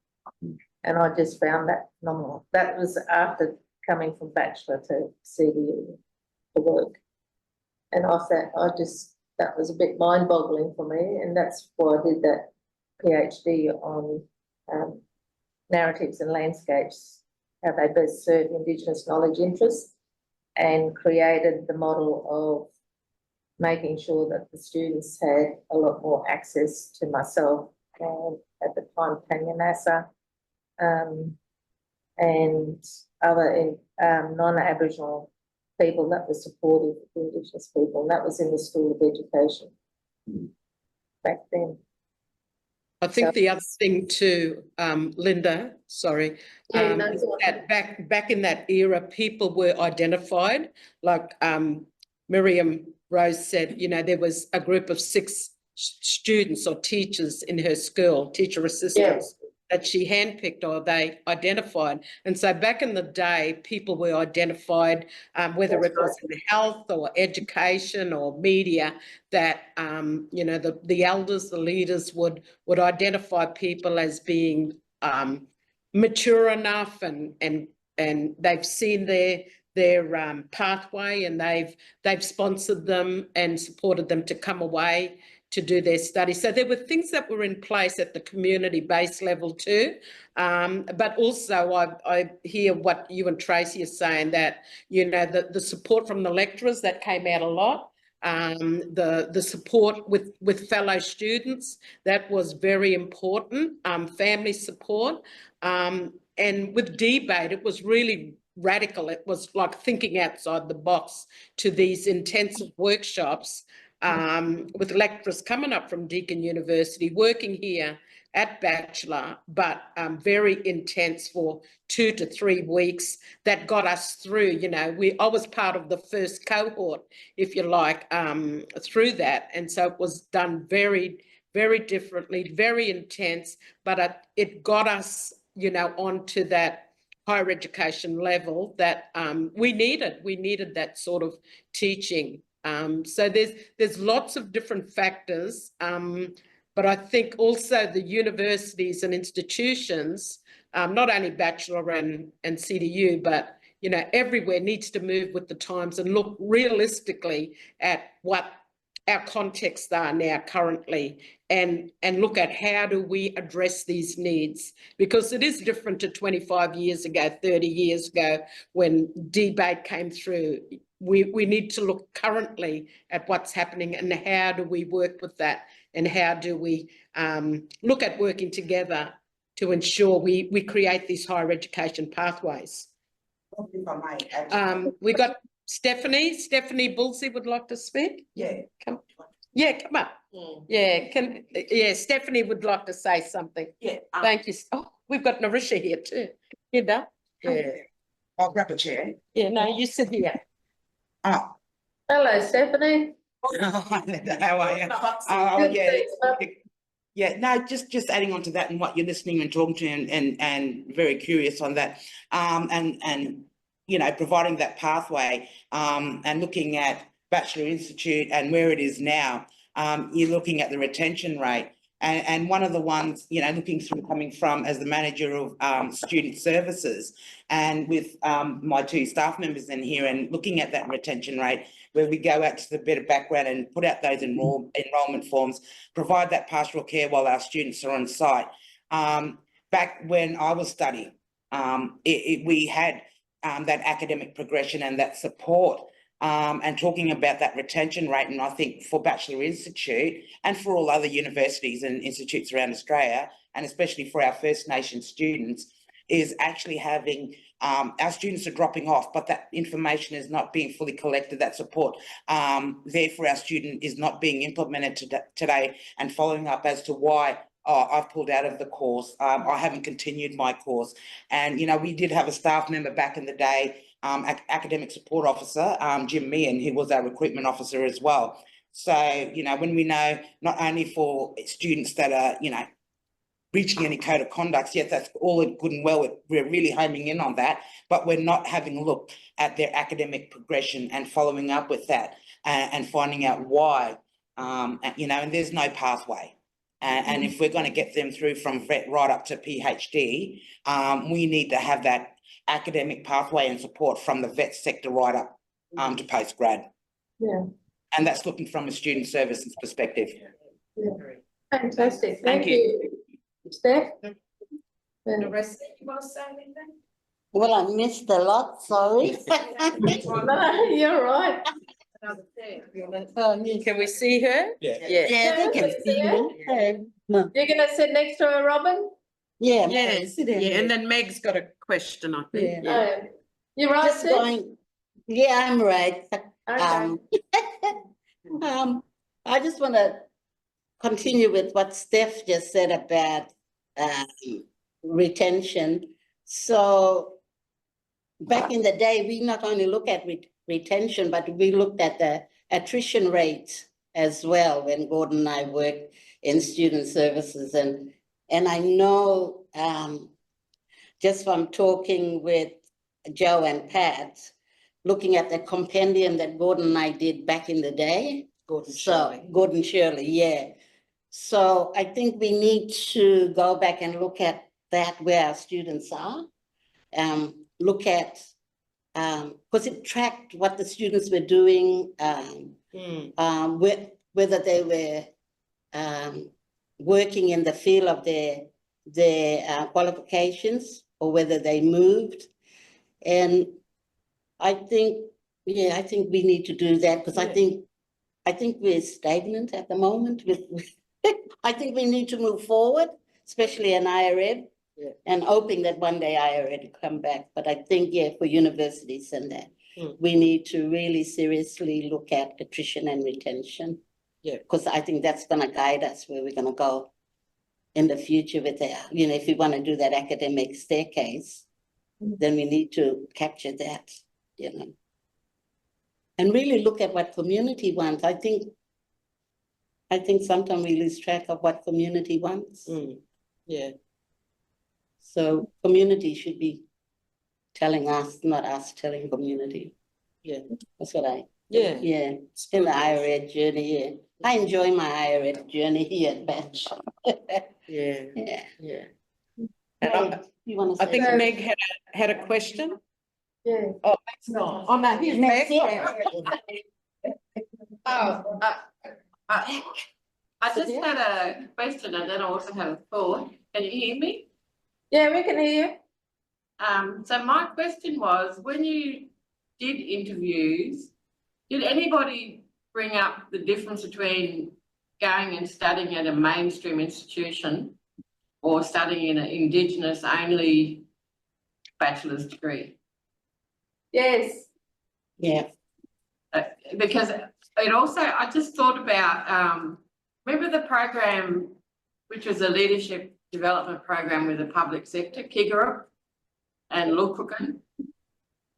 [SPEAKER 2] And I just found that phenomenal. That was after coming from Batchelor to CDU to work. And I thought, that was a bit mind-boggling for me, and that's why I did that PhD on narratives and landscapes, how they best serve Indigenous knowledge interests, and created the model of making sure that the students had a lot more access to myself, at the time Tanya Nassa, and other non-Aboriginal people that were supportive of Indigenous people, and that was in the School of Education back then.
[SPEAKER 4] I think
[SPEAKER 2] So-
[SPEAKER 4] the other thing too, Linda, sorry,
[SPEAKER 2] Yeah, no,
[SPEAKER 4] is
[SPEAKER 2] go on.
[SPEAKER 4] that back in that era, people were identified, like Miriam Rose said, you know, there was a group of 6 students or teachers in her school, teacher assistants, that she handpicked or they identified. And so back in the day, people were identified, whether
[SPEAKER 2] That's
[SPEAKER 4] it was in health or education or media, that, you know, the elders, the leaders would identify people as being mature enough and they've seen their pathway, and they've sponsored them and supported them to come away to do their study. So there were things that were in place at the community-based level too. But also I hear what you and Tracy are saying, that, you know, the support from the lecturers, that came out a lot. The support with fellow students, that was very important. Family support. And with debate, it was really radical. It was like thinking outside the box to these intensive workshops, with lecturers coming up from Deakin University, working here at Batchelor, but very intense for 2 to 3 weeks, that got us through. You know, I was part of the first cohort, if you like, through that. And so it was done very, very differently, very intense, but it got us, you know, onto that higher education level that we needed. We needed that sort of teaching. So there's lots of different factors, but I think also the universities and institutions, not only Batchelor and CDU, but, you know, everywhere needs to move with the times and look realistically at what our contexts are now currently, and look at how do we address these needs, because it is different to 25 years ago, 30 years ago, when debate came through. We need to look currently at what's happening and how do we work with that, and how do we look at working together to ensure we create these higher education pathways.
[SPEAKER 10] If I may add.
[SPEAKER 4] We got Stephanie Bulsey would like to speak.
[SPEAKER 10] Yeah.
[SPEAKER 4] Come up. Yeah, Stephanie would like to say something.
[SPEAKER 10] Yeah.
[SPEAKER 4] Thank you. Oh, we've got Narisha here too. You know?
[SPEAKER 10] Yeah. I'll grab a chair.
[SPEAKER 4] Yeah, no, you sit here.
[SPEAKER 10] Oh.
[SPEAKER 2] Hello, Stephanie.
[SPEAKER 10] How are you? Oh,
[SPEAKER 2] Good,
[SPEAKER 10] yeah.
[SPEAKER 2] thanks,
[SPEAKER 10] Yeah, no, just adding on to that and what you're listening and talking to, and very curious on that. And you know, providing that pathway, and looking at Batchelor Institute and where it is now. you're looking at the retention rate. And one of the ones, you know, coming from as the manager of student services and with my two staff members in here and looking at that retention rate, where we go out to the bit of background and put out those enrolment forms, provide that pastoral care while our students are on site. Back when I was studying, we had that academic progression and that support. And talking about that retention rate, and I think for Batchelor Institute and for all other universities and institutes around Australia, and especially for our First Nation students, is actually having our students are dropping off, but that information is not being fully collected, that support there for our student is not being implemented today, and following up as to why I've pulled out of the course, I haven't continued my course. And, you know, we did have a staff member back in the day, academic support officer, Jim Meehan, who was our recruitment officer as well. So, you know, when we know not only for students that are, you know, breaching any code of conduct, yes, that's all good and well, we're really homing in on that, but we're not having a look at their academic progression and following up with that and finding out why, you know, and there's no pathway. And if we're going to get them through from vet right up to PhD, we need to have that academic pathway and support from the vet sector right up to postgrad.
[SPEAKER 2] Yeah.
[SPEAKER 10] And that's looking from a student services perspective.
[SPEAKER 2] Yeah. Fantastic. Thank you. Steph? The rest.
[SPEAKER 6] You want to say anything?
[SPEAKER 11] Well, I missed a lot, sorry.
[SPEAKER 2] No, you're right.
[SPEAKER 4] Can we see her?
[SPEAKER 5] Yeah.
[SPEAKER 11] Yeah, they can see me.
[SPEAKER 2] You're going to sit next to her, Robyn?
[SPEAKER 11] Yeah.
[SPEAKER 4] Yeah,
[SPEAKER 11] sit in
[SPEAKER 4] yeah,
[SPEAKER 11] there.
[SPEAKER 4] and then Meg's got a question, I think.
[SPEAKER 11] Yeah.
[SPEAKER 2] You're right,
[SPEAKER 11] Just
[SPEAKER 2] Steph?
[SPEAKER 11] going, yeah, I'm right.
[SPEAKER 2] Okay.
[SPEAKER 11] I just want to continue with what Steph just said about retention. So back in the day, we not only look at retention, but we looked at the attrition rate as well when Gordon and I worked in student services. And I know just from talking with Joe and Pat, looking at the compendium that Gordon and I did back in the day. Gordon Shirley, yeah. So I think we need to go back and look at that where our students are. Look at, because it tracked what the students were doing, whether they were working in the field of their qualifications or whether they moved. And I think, yeah, I think we need to do that because I think we're stagnant at the moment. I think we need to move forward, especially in higher ed, and hoping that one day higher ed will come back. But I think, yeah, for universities and that, we need to really seriously look at attrition and retention. Yeah, because I think that's going to guide us where we're going to go in the future with our, you know, if we want to do that academic staircase, then we need to capture that, you know, and really look at what community wants. I think sometimes we lose track of what community wants.
[SPEAKER 4] Yeah.
[SPEAKER 11] So community should be telling us, not us telling community.
[SPEAKER 4] Yeah.
[SPEAKER 11] That's what
[SPEAKER 4] Yeah.
[SPEAKER 11] Yeah, in the higher ed journey, yeah. I enjoy my higher ed journey here at Batchelor.
[SPEAKER 4] Yeah.
[SPEAKER 11] Yeah.
[SPEAKER 4] Yeah.
[SPEAKER 11] Meg, you want to
[SPEAKER 4] I
[SPEAKER 11] say
[SPEAKER 4] think
[SPEAKER 11] something?
[SPEAKER 4] Meg had a question.
[SPEAKER 2] Yeah.
[SPEAKER 4] Oh, it's not. Oh, no, here's Meg.
[SPEAKER 6] I just had a question and then I also had a thought. Can you hear me?
[SPEAKER 2] Yeah, we can hear you.
[SPEAKER 6] So my question was, when you did interviews, did anybody bring up the difference between going and studying at a mainstream institution or studying in an Indigenous only bachelor's degree?
[SPEAKER 2] Yes.
[SPEAKER 11] Yeah.
[SPEAKER 6] Because it also, I just thought about, remember the program, which was a leadership development program with the public sector, Kigara and Lukukan.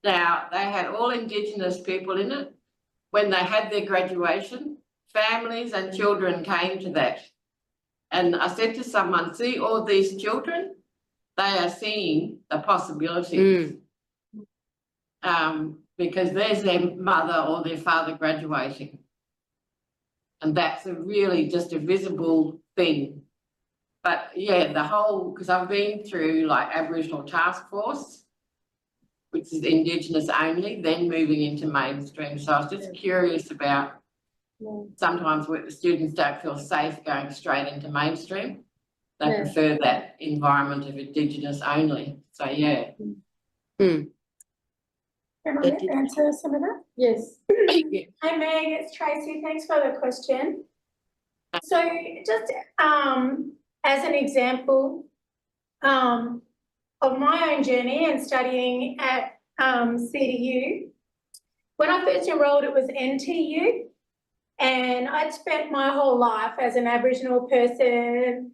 [SPEAKER 6] Now, they had all Indigenous people in it. When they had their graduation, families and children came to that. And I said to someone, see all these children, they are seeing the possibilities. Because there's their mother or their father graduating. And that's a really just a visible thing. But yeah, the whole, because I've been through like Aboriginal Task Force, which is Indigenous only, then moving into mainstream. So I was just curious about sometimes where the students don't feel safe going straight into mainstream. They
[SPEAKER 2] Yeah.
[SPEAKER 6] prefer that environment of Indigenous only. So yeah.
[SPEAKER 8] Can I answer some of that?
[SPEAKER 2] Yes.
[SPEAKER 8] Hi Meg, it's Tracy. Thanks for the question. So just as an example of my own journey and studying at CDU, when I first enrolled it was NTU, and I'd spent my whole life as an Aboriginal person,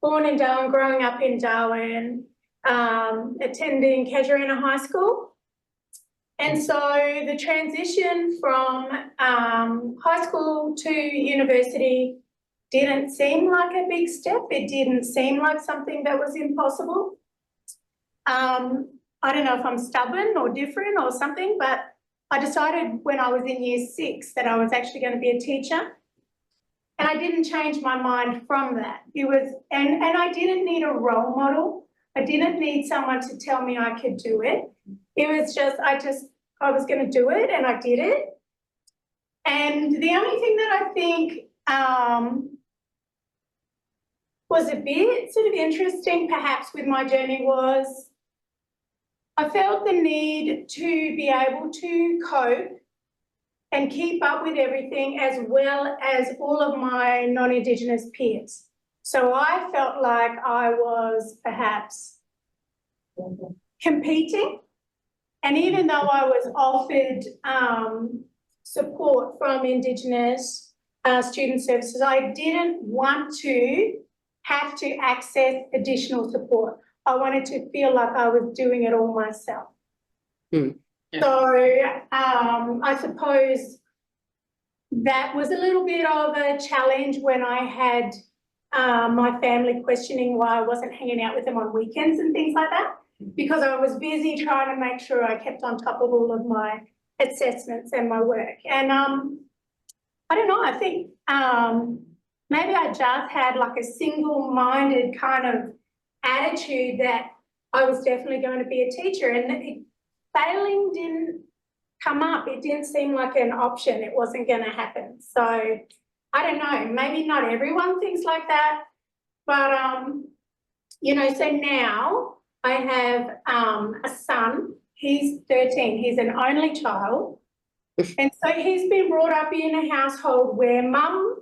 [SPEAKER 8] born in Darwin, growing up in Darwin, attending Casuarina High School. And so the transition from high school to university didn't seem like a big step. It didn't seem like something that was impossible. I don't know if I'm stubborn or different or something, but I decided when I was in year 6 that I was actually going to be a teacher. And I didn't change my mind from that. It was, and I didn't need a role model. I didn't need someone to tell me I could do it. It was just, I was going to do it and I did it. And the only thing that I think was a bit sort of interesting perhaps with my journey was I felt the need to be able to cope and keep up with everything as well as all of my non-Indigenous peers. So I felt like I was perhaps competing. And even though I was offered support from Indigenous student services, I didn't want to have to access additional support. I wanted to feel like I was doing it all myself.
[SPEAKER 6] Yeah.
[SPEAKER 8] So I suppose that was a little bit of a challenge when I had my family questioning why I wasn't hanging out with them on weekends and things like that, because I was busy trying to make sure I kept on top of all of my assessments and my work. And I don't know, I think maybe I just had like a single-minded kind of attitude that I was definitely going to be a teacher, and failing didn't come up. It didn't seem like an option. It wasn't going to happen. So I don't know, maybe not everyone thinks like that, but you know, so now I have a son. He's 13. He's an only child. And so he's been brought up in a household where mum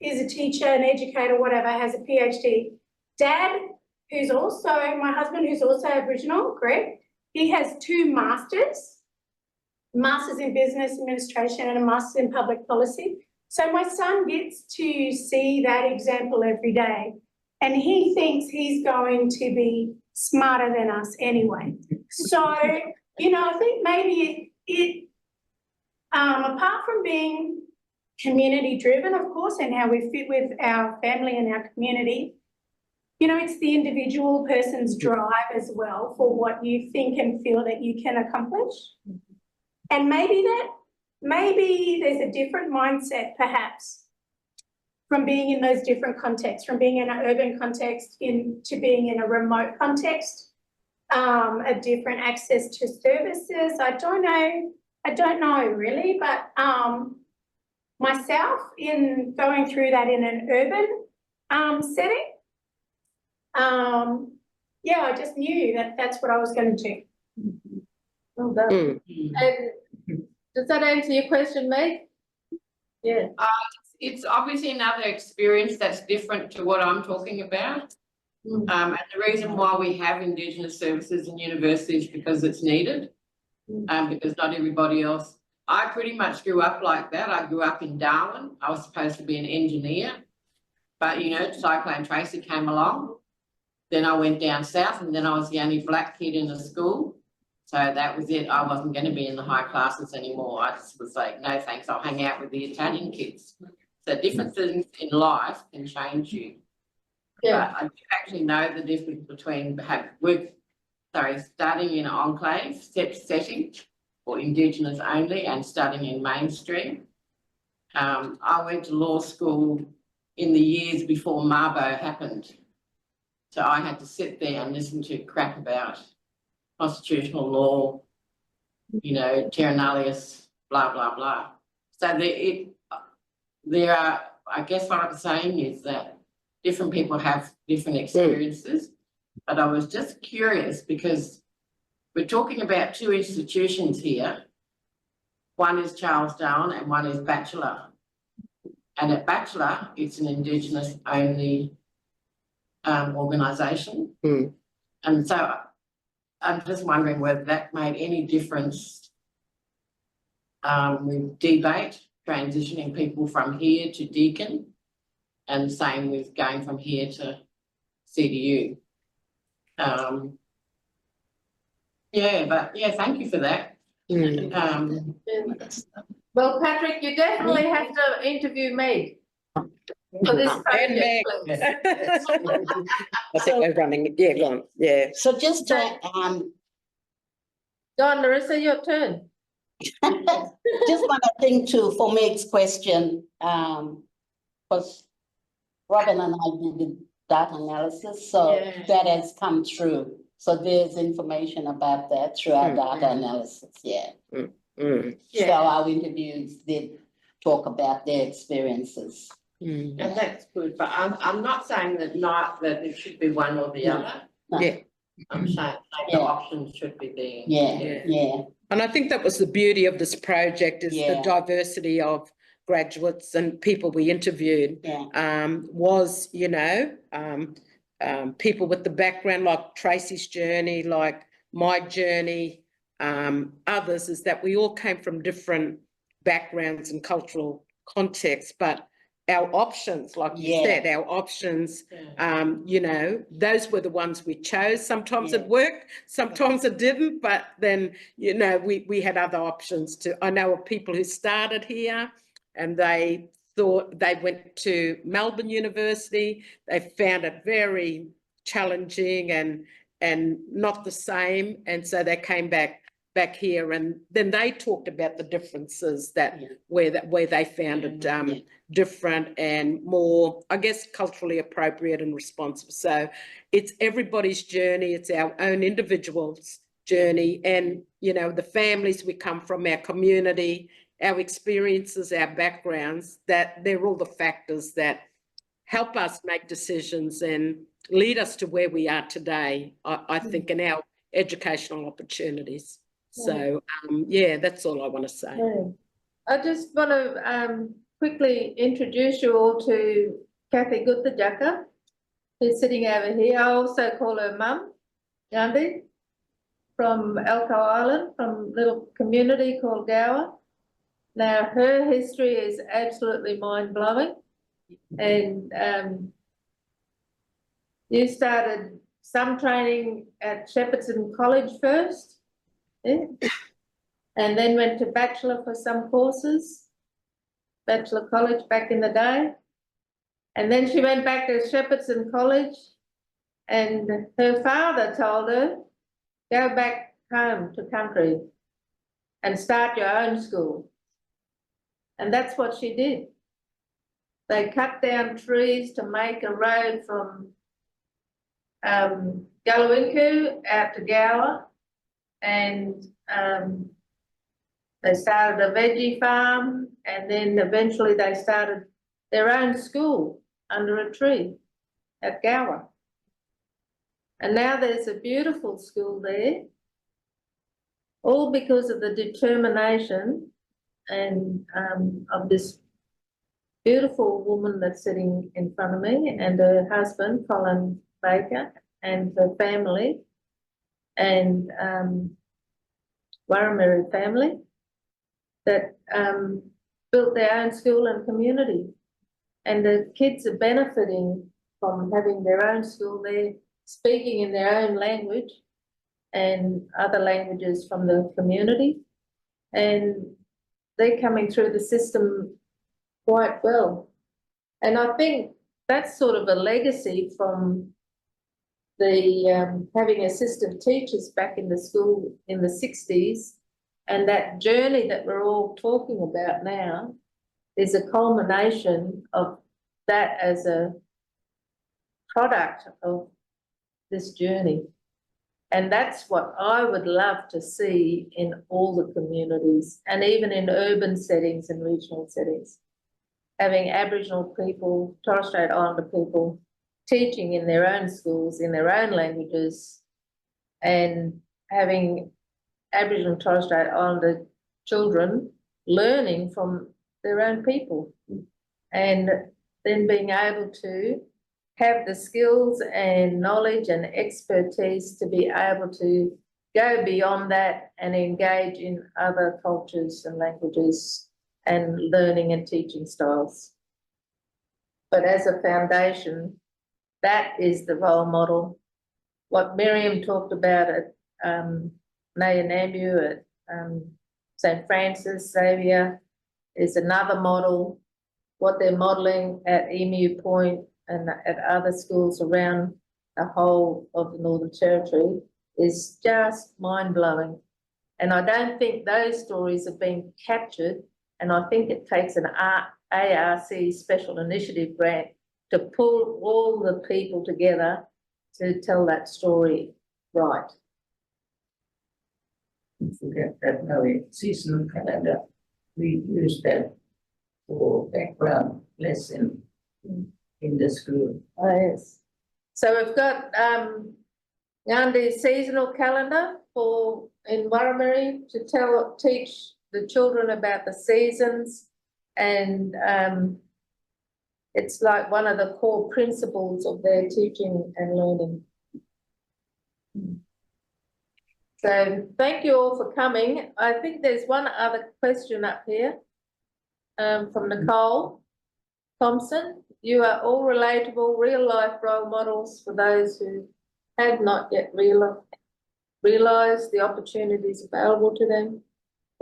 [SPEAKER 8] is a teacher, an educator, whatever, has a PhD. Dad, who's also, my husband, who's also Aboriginal, Greg, he has 2 masters, masters in business administration and a master's in public policy. So my son gets to see that example every day, and he thinks he's going to be smarter than us anyway. So, you know, I think maybe it apart from being community driven, of course, and how we fit with our family and our community, you know, it's the individual person's drive as well for what you think and feel that you can accomplish. And maybe there's a different mindset perhaps from being in those different contexts, from being in an urban context to being in a remote context, a different access to services. I don't know really, but myself in going through that in an urban setting, yeah, I just knew that that's what I was going to do.
[SPEAKER 2] Well done. And does that answer your question, Meg? Yeah.
[SPEAKER 6] It's obviously another experience that's different to what I'm talking about. And the reason why we have Indigenous services in universities is because it's needed, because not everybody else. I pretty much grew up like that. I grew up in Darwin. I was supposed to be an engineer, but you know, Cyclone Tracy came along. Then I went down south, and then I was the only black kid in the school. So that was it. I wasn't going to be in the high classes anymore. I just was like, no thanks, I'll hang out with the Italian kids. So different things in life can change you.
[SPEAKER 2] Yeah.
[SPEAKER 6] But I do actually know the difference between studying in an enclave setting or Indigenous only and studying in mainstream. I went to law school in the years before Mabo happened. So I had to sit there and listen to crap about constitutional law, you know, terra nullius, blah, blah, blah. So there are, I guess what I'm saying is that different people have different experiences, but I was just curious because we're talking about two institutions here. One is Charles Darwin and one is Batchelor. And at Batchelor, it's an Indigenous only organisation. And so I'm just wondering whether that made any difference with debate, transitioning people from here to Deakin, and same with going from here to CDU. Thank you for that.
[SPEAKER 2] Well, Patrick, you definitely have to interview me for this project, please.
[SPEAKER 4] I think we're running, yeah, go on, yeah.
[SPEAKER 11] So just to,
[SPEAKER 2] Go on, Larissa, your turn.
[SPEAKER 11] just one thing too, for Meg's question, because Robyn and I did that analysis, so that has come through. So there's information about that through our data analysis, So our interviews did talk about their experiences.
[SPEAKER 6] And that's good, but I'm not saying that it should be one or the other.
[SPEAKER 11] No.
[SPEAKER 4] Yeah.
[SPEAKER 6] I'm saying the options should be there.
[SPEAKER 11] Yeah.
[SPEAKER 4] And I think that was the beauty of this project is the diversity of graduates and people we interviewed was, you know, people with the background like Tracy's journey, like my journey, others, is that we all came from different backgrounds and cultural contexts, but our options, like you said, our options, you know, those were the ones we chose. Sometimes it worked, sometimes it didn't, but then, you know, we had other options too. I know of people who started here and they thought they went to Melbourne University. They found it very challenging and not the same. And so they came back here, and then they talked about the differences that where they found it different and more, I guess, culturally appropriate and responsive. So it's everybody's journey. It's our own individual's journey, and you know, the families we come from, our community, our experiences, our backgrounds, that they're all the factors that help us make decisions and lead us to where we are today, I think, in our educational opportunities. So, that's all I want to say.
[SPEAKER 2] I just want to quickly introduce you all to Kathy Guthadjaka, who's sitting over here. I also call her Mum, Gandhi, from Elko Island, from a little community called Gower. Now, her history is absolutely mind-blowing. And you started some training at Shepparton College first, and then went to Batchelor for some courses, Batchelor College back in the day. And then she went back to Shepparton College, and her father told her, go back home to country and start your own school. And that's what she did. They cut down trees to make a road from Gulawinku out to Gower, and they started a veggie farm, and then eventually they started their own school under a tree at Gower. And now there's a beautiful school there, all because of the determination and of this beautiful woman that's sitting in front of me, and her husband, Colin Baker, and her family, and Warramiri family, that built their own school and community. And the kids are benefiting from having their own school there, speaking in their own language and other languages from the community. And they're coming through the system quite well. And I think that's sort of a legacy from the having assistant teachers back in the school in the 60s, and that journey that we're all talking about now is a culmination of that as a product of this journey. And that's what I would love to see in all the communities and even in urban settings and regional settings. Having Aboriginal people, Torres Strait Islander people teaching in their own schools, in their own languages, and having Aboriginal and Torres Strait Islander children learning from their own people, and then being able to have the skills and knowledge and expertise to be able to go beyond that and engage in other cultures and languages and learning and teaching styles. But as a foundation, that is the role model. What Miriam talked about at Nayanambu, at St. Francis Xavier is another model. What they're modelling at Emu Point and at other schools around the whole of the Northern Territory is just mind-blowing. And I don't think those stories have been captured, and I think it takes an ARC special initiative grant to pull all the people together to tell that story right.
[SPEAKER 12] Forget that seasonal calendar. We use that for background lesson in the school.
[SPEAKER 2] Oh, yes. So we've got Ngandi's seasonal calendar for in Warramiri to teach the children about the seasons, and it's like one of the core principles of their teaching and learning. So thank you all for coming. I think there's one other question up here from Nicole Thompson. You are all relatable, real-life role models for those who have not yet realised the opportunities available to them,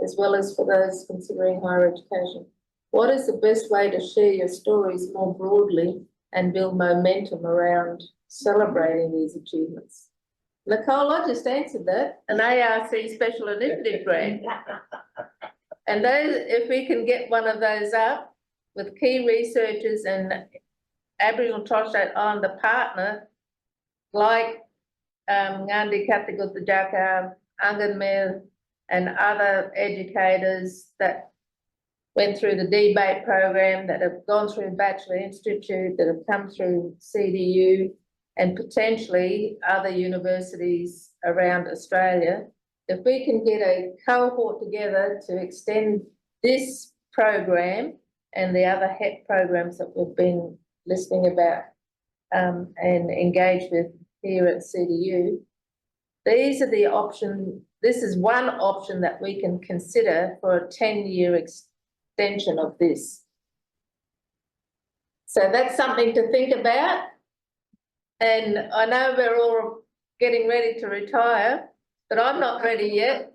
[SPEAKER 2] as well as for those considering higher education. What is the best way to share your stories more broadly and build momentum around celebrating these achievements? Nicole, I just answered that, an ARC special initiative grant. And those, if we can get one of those up with key researchers and Aboriginal Torres Strait Islander partner, like Ngandi Katha Guthadjaka, Anganmil, and other educators that went through the debate program, that have gone through Batchelor Institute, that have come through CDU, and potentially other universities around Australia. If we can get a cohort together to extend this program and the other HEPPP programs that we've been listening about and engaged with here at CDU, these are the options. This is one option that we can consider for a 10-year extension of this. So that's something to think about. And I know we're all getting ready to retire, but I'm not ready yet.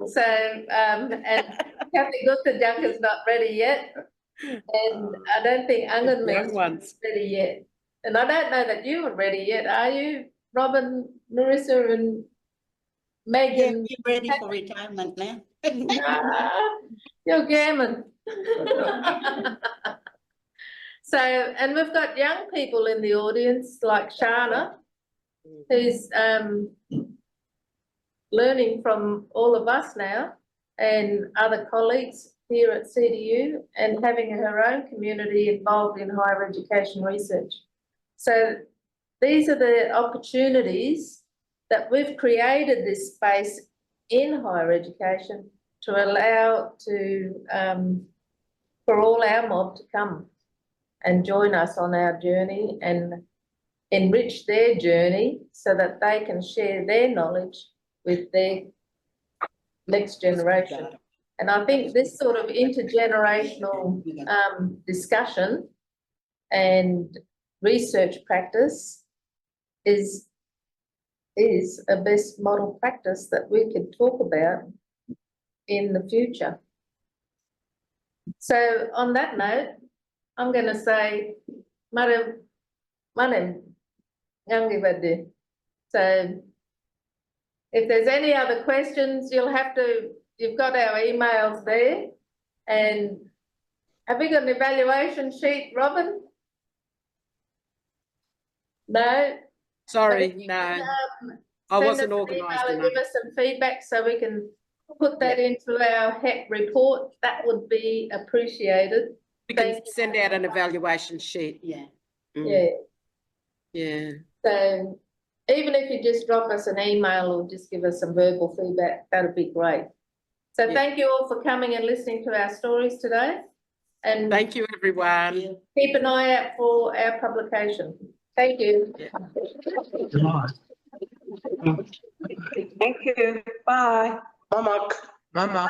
[SPEAKER 2] So, and Kathy Guthadjaka is not ready yet. And I don't think Anganmil is ready yet. And I don't know that you are ready yet, are you, Robyn, Marissa, and Megan?
[SPEAKER 11] Yeah, you're ready for retirement now.
[SPEAKER 2] You're gammon. So, and we've got young people in the audience like Shana, who's learning from all of us now and other colleagues here at CDU, and having her own community involved in higher education research. So these are the opportunities that we've created this space in higher education to allow for all our mob to come and join us on our journey and enrich their journey so that they can share their knowledge with their next generation. And I think this sort of intergenerational discussion and research practice is a best model practice that we could talk about in the future. So on that note, I'm going to say, Manem Ngangi Badde. So if there's any other questions, you've got our emails there, and Have we got an evaluation sheet, Robyn? No?
[SPEAKER 4] Sorry,
[SPEAKER 2] But if you
[SPEAKER 4] no,
[SPEAKER 2] can,
[SPEAKER 4] I
[SPEAKER 2] send
[SPEAKER 4] wasn't
[SPEAKER 2] us an
[SPEAKER 4] organised
[SPEAKER 2] email and
[SPEAKER 4] enough.
[SPEAKER 2] give us some feedback so we can put that into our HEP report. That would be appreciated.
[SPEAKER 4] We can
[SPEAKER 2] Thank you.
[SPEAKER 4] send out an evaluation sheet.
[SPEAKER 11] Yeah.
[SPEAKER 4] Mm,
[SPEAKER 2] Yeah,
[SPEAKER 4] yeah.
[SPEAKER 2] so even if you just drop us an email or just give us some verbal feedback, that'd be great. So
[SPEAKER 4] Yeah.
[SPEAKER 2] thank you all for coming and listening to our stories today. And
[SPEAKER 4] Thank you, everyone.
[SPEAKER 2] keep an eye out for our publication. Thank you.
[SPEAKER 7] Thank you. Bye. Mamak.
[SPEAKER 4] Mama.